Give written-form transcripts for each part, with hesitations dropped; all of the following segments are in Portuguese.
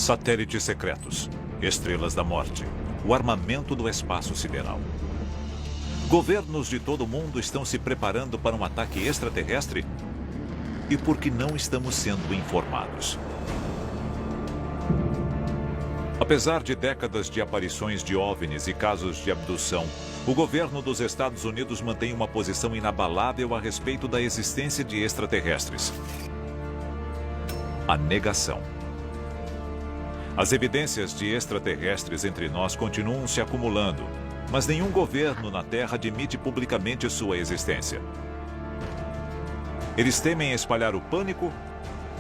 Satélites secretos, estrelas da morte, o armamento do espaço sideral. Governos de todo o mundo estão se preparando para um ataque extraterrestre? E por que não estamos sendo informados? Apesar de décadas de aparições de OVNIs e casos de abdução, o governo dos Estados Unidos mantém uma posição inabalável a respeito da existência de extraterrestres. A negação. As evidências de extraterrestres entre nós continuam se acumulando, mas nenhum governo na Terra admite publicamente sua existência. Eles temem espalhar o pânico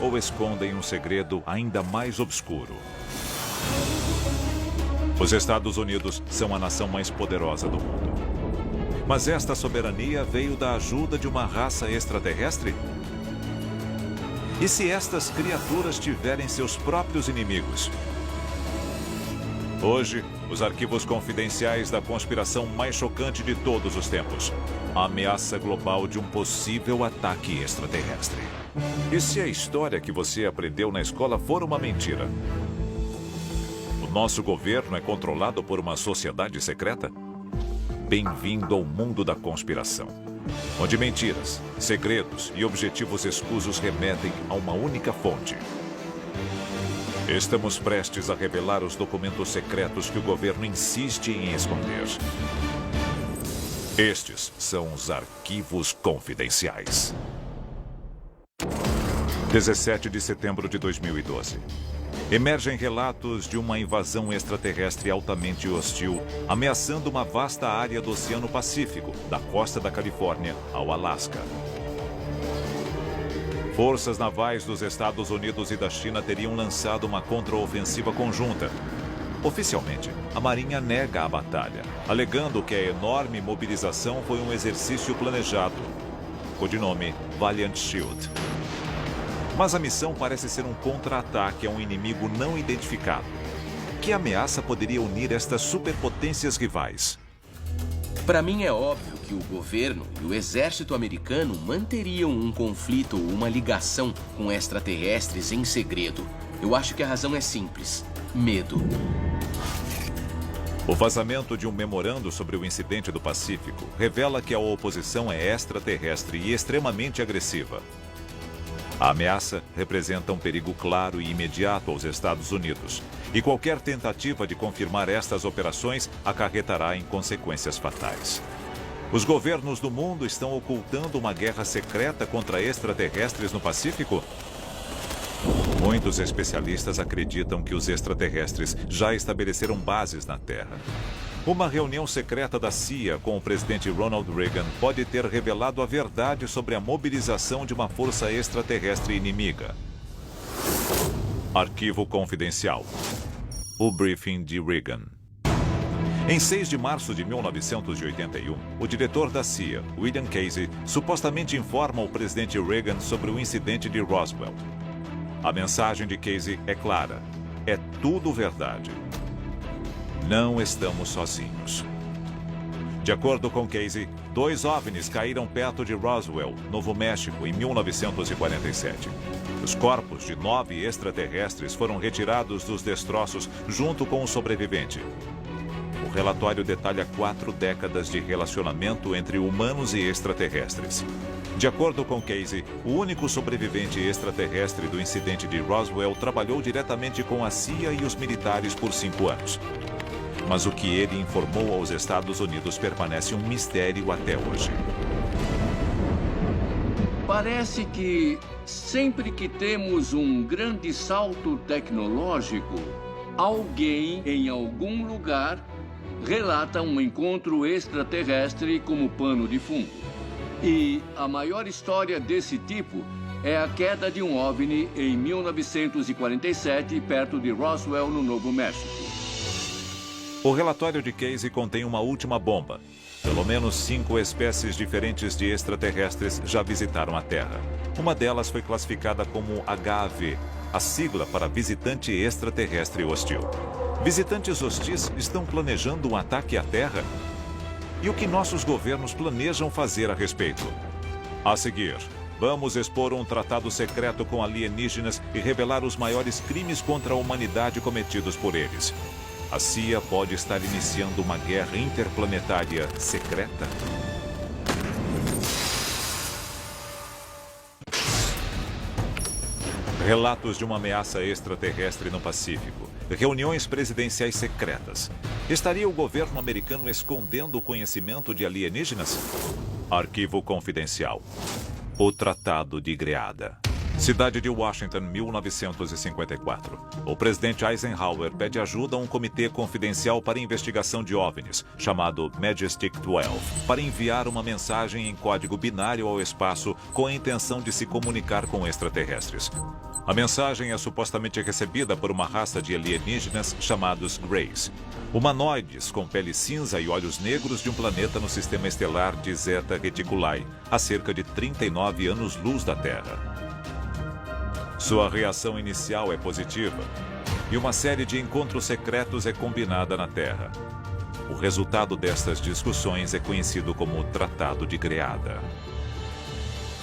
ou escondem um segredo ainda mais obscuro? Os Estados Unidos são a nação mais poderosa do mundo. Mas esta soberania veio da ajuda de uma raça extraterrestre? E se estas criaturas tiverem seus próprios inimigos? Hoje, os arquivos confidenciais da conspiração mais chocante de todos os tempos. A ameaça global de um possível ataque extraterrestre. E se a história que você aprendeu na escola for uma mentira? O nosso governo é controlado por uma sociedade secreta? Bem-vindo ao mundo da conspiração, onde mentiras, segredos e objetivos escusos remetem a uma única fonte. Estamos prestes a revelar os documentos secretos que o governo insiste em esconder. Estes são os arquivos confidenciais. 17 de setembro de 2012. Emergem relatos de uma invasão extraterrestre altamente hostil, ameaçando uma vasta área do Oceano Pacífico, da costa da Califórnia ao Alasca. Forças navais dos Estados Unidos e da China teriam lançado uma contraofensiva conjunta. Oficialmente, a Marinha nega a batalha, alegando que a enorme mobilização foi um exercício planejado. Codinome Valiant Shield. Mas a missão parece ser um contra-ataque a um inimigo não identificado. Que ameaça poderia unir estas superpotências rivais? Para mim é óbvio que o governo e o exército americano manteriam um conflito ou uma ligação com extraterrestres em segredo. Eu acho que a razão é simples: medo. O vazamento de um memorando sobre o incidente do Pacífico revela que a oposição é extraterrestre e extremamente agressiva. A ameaça representa um perigo claro e imediato aos Estados Unidos, e qualquer tentativa de confirmar estas operações acarretará em consequências fatais. Os governos do mundo estão ocultando uma guerra secreta contra extraterrestres no Pacífico? Muitos especialistas acreditam que os extraterrestres já estabeleceram bases na Terra. Uma reunião secreta da CIA com o presidente Ronald Reagan pode ter revelado a verdade sobre a mobilização de uma força extraterrestre inimiga. Arquivo confidencial. O briefing de Reagan. Em 6 de março de 1981, o diretor da CIA, William Casey, supostamente informa o presidente Reagan sobre o incidente de Roswell. A mensagem de Casey é clara: é tudo verdade. Não estamos sozinhos. De acordo com Casey, 2 OVNIs caíram perto de Roswell, Novo México, em 1947. Os corpos de 9 extraterrestres foram retirados dos destroços junto com o sobrevivente. O relatório detalha 4 décadas de relacionamento entre humanos e extraterrestres. De acordo com Casey, o único sobrevivente extraterrestre do incidente de Roswell trabalhou diretamente com a CIA e os militares por 5 anos. Mas o que ele informou aos Estados Unidos permanece um mistério até hoje. Parece que sempre que temos um grande salto tecnológico, alguém em algum lugar relata um encontro extraterrestre como pano de fundo. E a maior história desse tipo é a queda de um OVNI em 1947, perto de Roswell, no Novo México. O relatório de Casey contém uma última bomba. Pelo menos 5 espécies diferentes de extraterrestres já visitaram a Terra. Uma delas foi classificada como HAV, a sigla para visitante extraterrestre hostil. Visitantes hostis estão planejando um ataque à Terra? E o que nossos governos planejam fazer a respeito? A seguir, Vamos expor um tratado secreto com alienígenas e revelar os maiores crimes contra a humanidade cometidos por eles. A CIA pode estar iniciando uma guerra interplanetária secreta? Relatos de uma ameaça extraterrestre no Pacífico. Reuniões presidenciais secretas. Estaria o governo americano escondendo o conhecimento de alienígenas? Arquivo confidencial. O Tratado de Greada. Cidade de Washington, 1954. O presidente Eisenhower pede ajuda a um comitê confidencial para investigação de OVNIs, chamado Majestic 12, para enviar uma mensagem em código binário ao espaço com a intenção de se comunicar com extraterrestres. A mensagem é supostamente recebida por uma raça de alienígenas chamados Greys, humanoides com pele cinza e olhos negros de um planeta no sistema estelar de Zeta Reticuli, a cerca de 39 anos-luz da Terra. Sua reação inicial é positiva, e uma série de encontros secretos é combinada na Terra. O resultado destas discussões é conhecido como Tratado de Greada.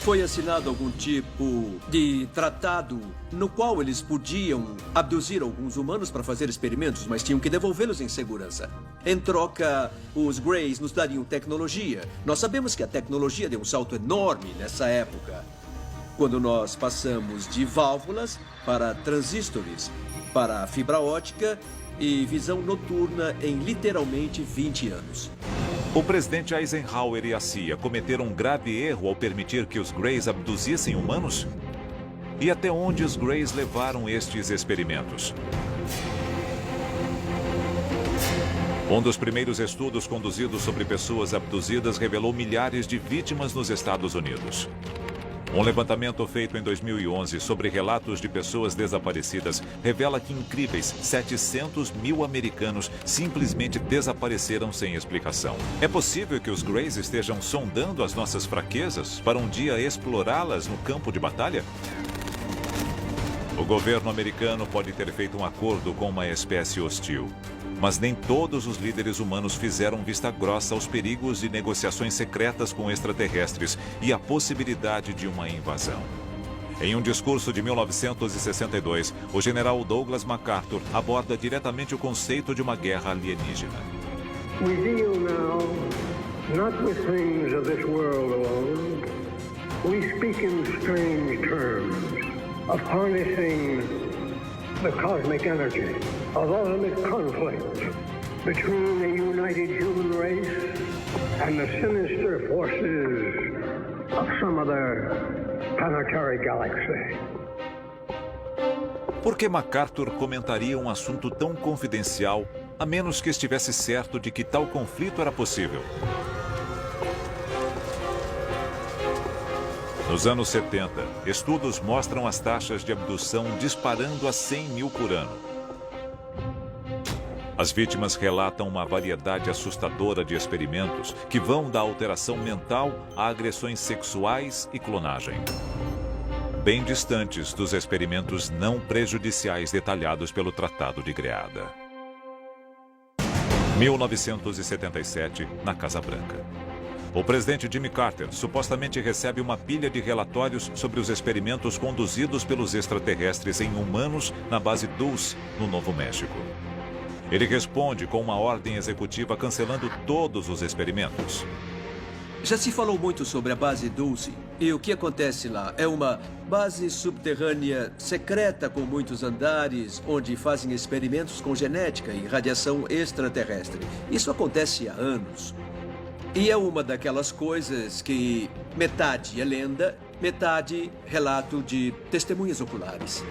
Foi assinado algum tipo de tratado no qual eles podiam abduzir alguns humanos para fazer experimentos, mas tinham que devolvê-los em segurança. Em troca, os Greys nos dariam tecnologia. Nós sabemos que a tecnologia deu um salto enorme nessa época, quando nós passamos de válvulas para transistores, para fibra ótica e visão noturna em literalmente 20 anos. O presidente Eisenhower e a CIA cometeram um grave erro ao permitir que os Greys abduzissem humanos? E até onde os Greys levaram estes experimentos? Um dos primeiros estudos conduzidos sobre pessoas abduzidas revelou milhares de vítimas nos Estados Unidos. Um levantamento feito em 2011 sobre relatos de pessoas desaparecidas revela que incríveis 700 mil americanos simplesmente desapareceram sem explicação. É possível que os Greys estejam sondando as nossas fraquezas para um dia explorá-las no campo de batalha? O governo americano pode ter feito um acordo com uma espécie hostil, mas nem todos os líderes humanos fizeram vista grossa aos perigos de negociações secretas com extraterrestres e a possibilidade de uma invasão. Em um discurso de 1962, o general Douglas MacArthur aborda diretamente o conceito de uma guerra alienígena. We deal now not with things of this world alone. We speak in strange terms of harnessing the cosmic energy of ultimate conflict between the united human race and the sinister forces of some other planetary galaxy. Por que MacArthur comentaria um assunto tão confidencial, a menos que estivesse certo de que tal conflito era possível? Nos anos 70, estudos mostram as taxas de abdução disparando a 100 mil por ano. As vítimas relatam uma variedade assustadora de experimentos que vão da alteração mental a agressões sexuais e clonagem, bem distantes dos experimentos não prejudiciais detalhados pelo Tratado de Greada. 1977, na Casa Branca. O presidente Jimmy Carter supostamente recebe uma pilha de relatórios sobre os experimentos conduzidos pelos extraterrestres em humanos na base Dulce, no Novo México. Ele responde com uma ordem executiva cancelando todos os experimentos. Já se falou muito sobre a base Dulce. E o que acontece lá? É uma base subterrânea secreta com muitos andares, onde fazem experimentos com genética e radiação extraterrestre. Isso acontece há anos. E é uma daquelas coisas que metade é lenda, metade relato de testemunhas oculares.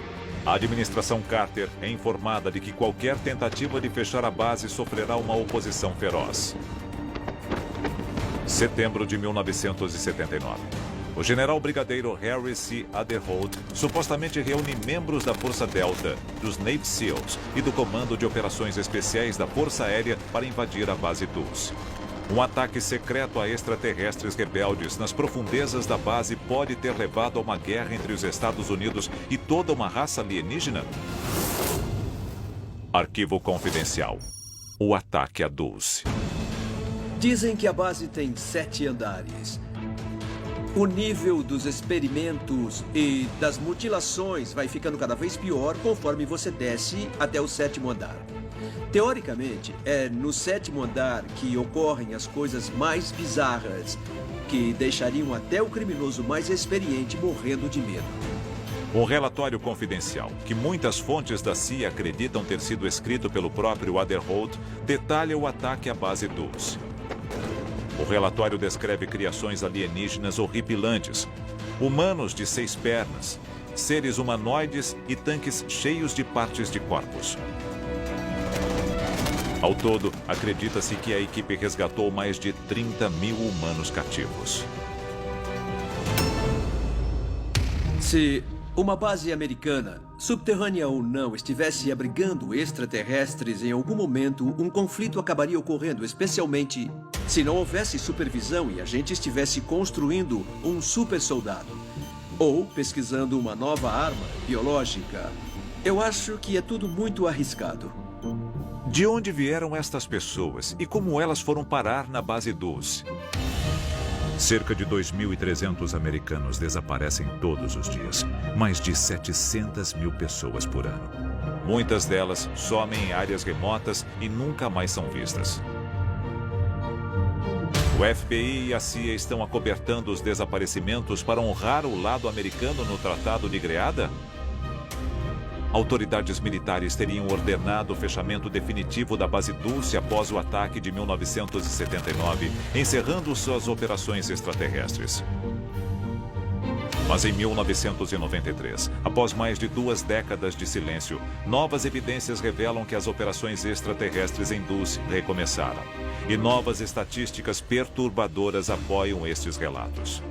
A administração Carter é informada de que qualquer tentativa de fechar a base sofrerá uma oposição feroz. Setembro de 1979. O general brigadeiro Harry C. Aderholt supostamente reúne membros da Força Delta, dos Navy SEALs e do Comando de Operações Especiais da Força Aérea para invadir a base Dulce. Um ataque secreto a extraterrestres rebeldes nas profundezas da base pode ter levado a uma guerra entre os Estados Unidos e toda uma raça alienígena? Arquivo confidencial. O ataque a Dulce. Dizem que a base tem 7 andares. o nível dos experimentos e das mutilações vai ficando cada vez pior conforme você desce até o 7º andar. Teoricamente, é no 7º andar que ocorrem as coisas mais bizarras, que deixariam até o criminoso mais experiente morrendo de medo. Um relatório confidencial, que muitas fontes da CIA acreditam ter sido escrito pelo próprio Aderholt, detalha o ataque à base Dulce. O relatório descreve criações alienígenas horripilantes, humanos de 6 pernas, seres humanoides e tanques cheios de partes de corpos. Ao todo, acredita-se que a equipe resgatou mais de 30 mil humanos cativos. Se uma base americana, subterrânea ou não, estivesse abrigando extraterrestres em algum momento, um conflito acabaria ocorrendo, especialmente se não houvesse supervisão e a gente estivesse construindo um super soldado ou pesquisando uma nova arma biológica. Eu acho que é tudo muito arriscado. De onde vieram estas pessoas e como elas foram parar na base Dulce? Cerca de 2.300 americanos desaparecem todos os dias. Mais de 700 mil pessoas por ano. Muitas delas somem em áreas remotas e nunca mais são vistas. O FBI e a CIA estão acobertando os desaparecimentos para honrar o lado americano no Tratado de Greada? Autoridades militares teriam ordenado o fechamento definitivo da base Dulce após o ataque de 1979, encerrando suas operações extraterrestres. Mas em 1993, após mais de 2 décadas de silêncio, novas evidências revelam que as operações extraterrestres em Dulce recomeçaram. E novas estatísticas perturbadoras apoiam estes relatos.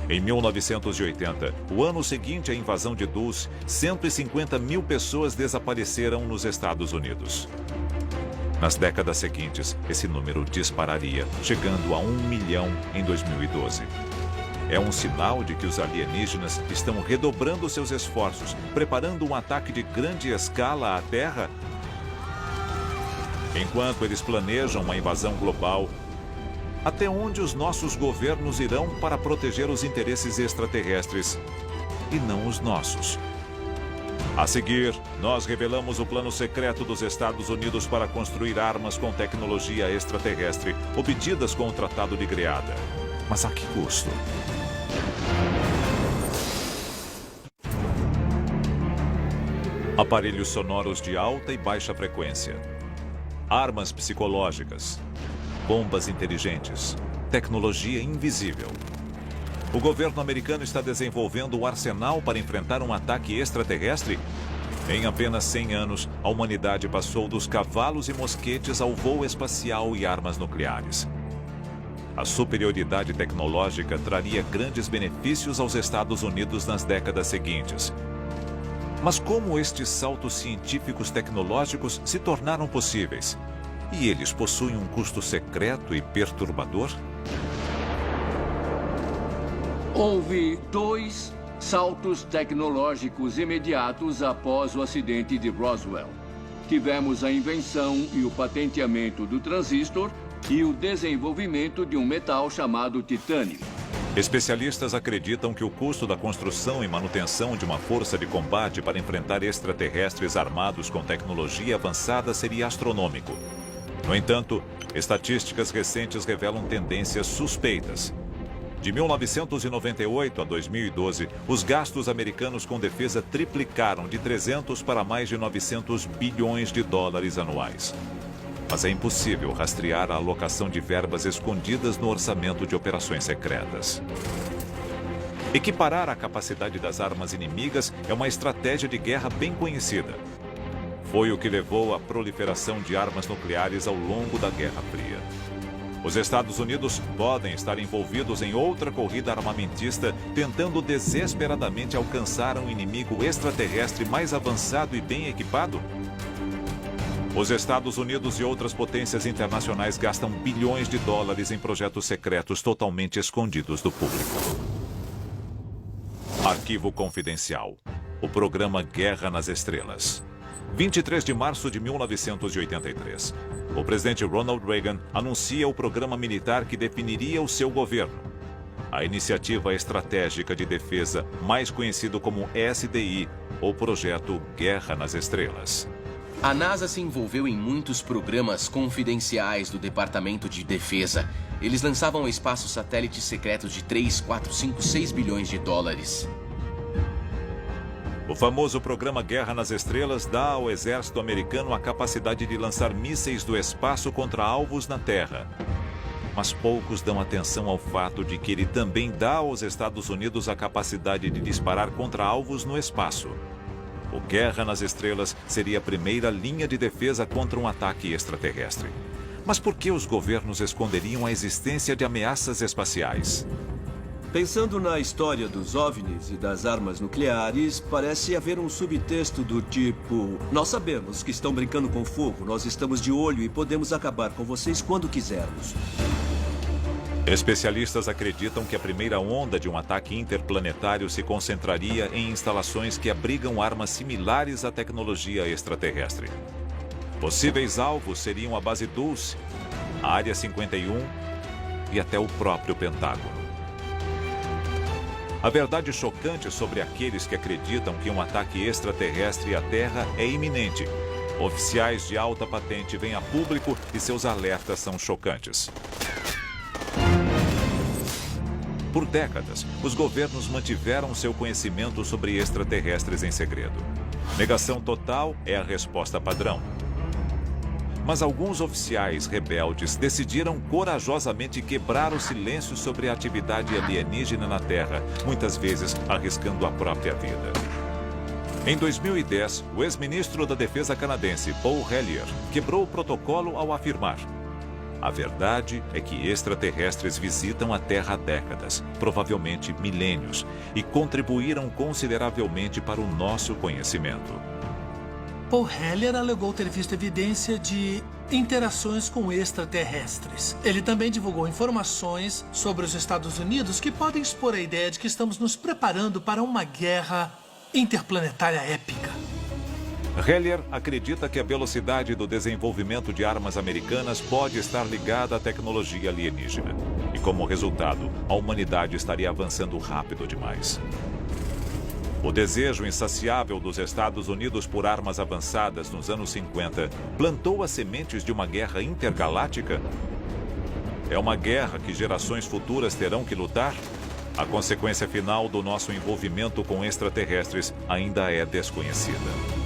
Em 1980, o ano seguinte à invasão de Dulce, 150 mil pessoas desapareceram nos Estados Unidos. Nas décadas seguintes, esse número dispararia, chegando a 1 milhão em 2012. É um sinal de que os alienígenas estão redobrando seus esforços, preparando um ataque de grande escala à Terra? Enquanto eles planejam uma invasão global, até onde os nossos governos irão para proteger os interesses extraterrestres e não os nossos? A seguir, nós revelamos o plano secreto dos Estados Unidos para construir armas com tecnologia extraterrestre, obtidas com o Tratado de Greada. Mas a que custo? Aparelhos sonoros de alta e baixa frequência. Armas psicológicas. Bombas inteligentes, tecnologia invisível. O governo americano está desenvolvendo um arsenal para enfrentar um ataque extraterrestre? Em apenas 100 anos, a humanidade passou dos cavalos e mosquetes ao voo espacial e armas nucleares. A superioridade tecnológica traria grandes benefícios aos Estados Unidos nas décadas seguintes. Mas como estes saltos científicos tecnológicos se tornaram possíveis? E eles possuem um custo secreto e perturbador? Houve 2 saltos tecnológicos imediatos após o acidente de Roswell. Tivemos a invenção e o patenteamento do transistor e o desenvolvimento de um metal chamado titânio. Especialistas acreditam que o custo da construção e manutenção de uma força de combate para enfrentar extraterrestres armados com tecnologia avançada seria astronômico. No entanto, estatísticas recentes revelam tendências suspeitas. De 1998 a 2012, os gastos americanos com defesa triplicaram de 300 para mais de 900 bilhões de dólares anuais. Mas é impossível rastrear a alocação de verbas escondidas no orçamento de operações secretas. Equiparar a capacidade das armas inimigas é uma estratégia de guerra bem conhecida. Foi o que levou à proliferação de armas nucleares ao longo da Guerra Fria. Os Estados Unidos podem estar envolvidos em outra corrida armamentista, tentando desesperadamente alcançar um inimigo extraterrestre mais avançado e bem equipado? Os Estados Unidos e outras potências internacionais gastam bilhões de dólares em projetos secretos totalmente escondidos do público. Arquivo Confidencial. O programa Guerra nas Estrelas. 23 de março de 1983. O presidente Ronald Reagan anuncia o programa militar que definiria o seu governo. a Iniciativa Estratégica de Defesa, mais conhecido como SDI, ou Projeto Guerra nas Estrelas. A NASA se envolveu em muitos programas confidenciais do Departamento de Defesa. Eles lançavam ao espaço satélites secretos de 3, 4, 5, 6 bilhões de dólares. O famoso programa Guerra nas Estrelas dá ao exército americano a capacidade de lançar mísseis do espaço contra alvos na Terra. Mas poucos dão atenção ao fato de que ele também dá aos Estados Unidos a capacidade de disparar contra alvos no espaço. O Guerra nas Estrelas seria a primeira linha de defesa contra um ataque extraterrestre. Mas por que os governos esconderiam a existência de ameaças espaciais? Pensando na história dos OVNIs e das armas nucleares, parece haver um subtexto do tipo: nós sabemos que estão brincando com fogo, nós estamos de olho e podemos acabar com vocês quando quisermos. Especialistas acreditam que a primeira onda de um ataque interplanetário se concentraria em instalações que abrigam armas similares à tecnologia extraterrestre. Possíveis alvos seriam a Base Dulce, a Área 51 e até o próprio Pentágono. A verdade chocante sobre aqueles que acreditam que um ataque extraterrestre à Terra é iminente. Oficiais de alta patente vêm a público e seus alertas são chocantes. Por décadas, os governos mantiveram seu conhecimento sobre extraterrestres em segredo. Negação total é a resposta padrão. Mas alguns oficiais rebeldes decidiram corajosamente quebrar o silêncio sobre a atividade alienígena na Terra, muitas vezes arriscando a própria vida. Em 2010, o ex-ministro da Defesa canadense, Paul Hellyer, quebrou o protocolo ao afirmar: a verdade é que extraterrestres visitam a Terra há décadas, provavelmente milênios, e contribuíram consideravelmente para o nosso conhecimento. Paul Hellyer alegou ter visto evidência de interações com extraterrestres. Ele também divulgou informações sobre os Estados Unidos que podem expor a ideia de que estamos nos preparando para uma guerra interplanetária épica. Hellyer acredita que a velocidade do desenvolvimento de armas americanas pode estar ligada à tecnologia alienígena. E como resultado, a humanidade estaria avançando rápido demais. O desejo insaciável dos Estados Unidos por armas avançadas nos anos 50 plantou as sementes de uma guerra intergaláctica? É uma guerra que gerações futuras terão que lutar? A consequência final do nosso envolvimento com extraterrestres ainda é desconhecida.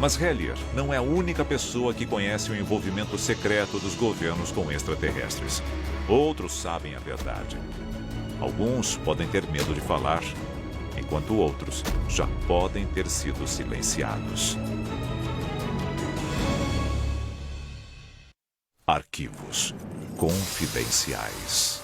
Mas Hellyer não é a única pessoa que conhece o envolvimento secreto dos governos com extraterrestres. Outros sabem a verdade. Alguns podem ter medo de falar, enquanto outros já podem ter sido silenciados. Arquivos confidenciais.